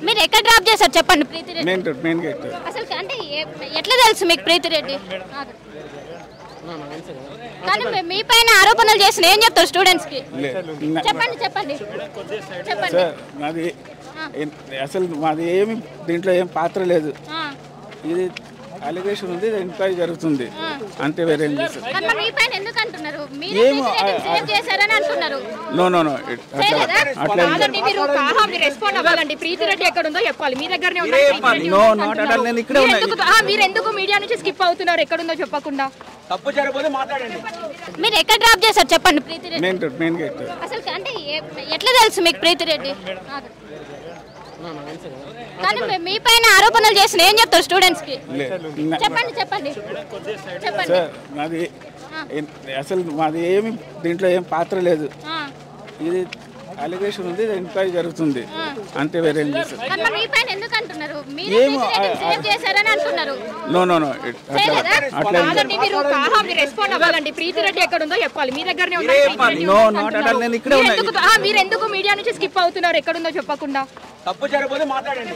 మీరు ఎక్కడ డ్రాప్ చేశారు చెప్పండి ప్రీతిరెడ్డి? Main gate. అసలు అంటే ఎట్లా తెలుసు మీకు ప్రీతిరెడ్డి? కానీ మీ పైన ఆరోపణలు చేసిన ఏం చెప్తారు స్టూడెంట్స్ కి? చెప్పండి చెప్పండి చెప్పండి. మాది అసలు మాది ఏమి దీంట్లో ఏం పాత్ర లేదు. ఇది అలిగేషన్ ఉంది, ఎంక్వైరీ జరుగుతుంది అంతే, వేరే ఏం చేస్తారు. మీ పైన ఎందుకు అంటున్నారు? సేవ్ చేశారని అంటున్నారు. నో నో నో అట్లా మీరు రెస్పాండ్ అవ్వాలండి. ప్రీతిరెడ్డి ఎక్కడ ఉందో చెప్పాలి. మీ దగ్గరనే ఉన్నారు. No not at all. నేను ఇక్కడే ఉన్నా. మీరు ఎందుకు మీడియా నుంచి స్కిప్ అవుతున్నారు? ఎక్కడుందో చెప్పకుండా తప్పు జరగబోతే మాట్లాడండి. మీరు ఎక్కడ డ్రాప్ చేశారు చెప్పండి ప్రీతిరెడ్డి? Main gate. అసలు అంటే ఎట్లా తెలుసు మీకు ప్రీతిరెడ్డి? కానీ మీ పైన ఆరోపణలు చేసిన ఏం చెప్తారు స్టూడెంట్స్ కి? చెప్పండి చెప్పండి చెప్పండి. మాది అసలు మాది ఏమి దీంట్లో ఏం పాత్ర లేదు. ఇది అలిగేషన్ ఉంది, ఎంక్వైరీ జరుగుతుంది అంతే, వేరే ఏం చేస్తారు. మీ పైన ఎందుకు అంటున్నారు? సేవ్ చేశారని అంటున్నారు. నో నో నో అట్లా మీరు రెస్పాండ్ అవ్వాలండి. ప్రీతిరెడ్డి ఎక్కడ ఉందో చెప్పాలి. మీ దగ్గరనే ఉన్నారు. No not at all. నేను ఇక్కడే ఉన్నా. మీరు ఎందుకు మీడియా నుంచి స్కిప్ అవుతున్నారు? ఎక్కడుందో చెప్పకుండా తప్పు జరగబోతే మాట్లాడండి.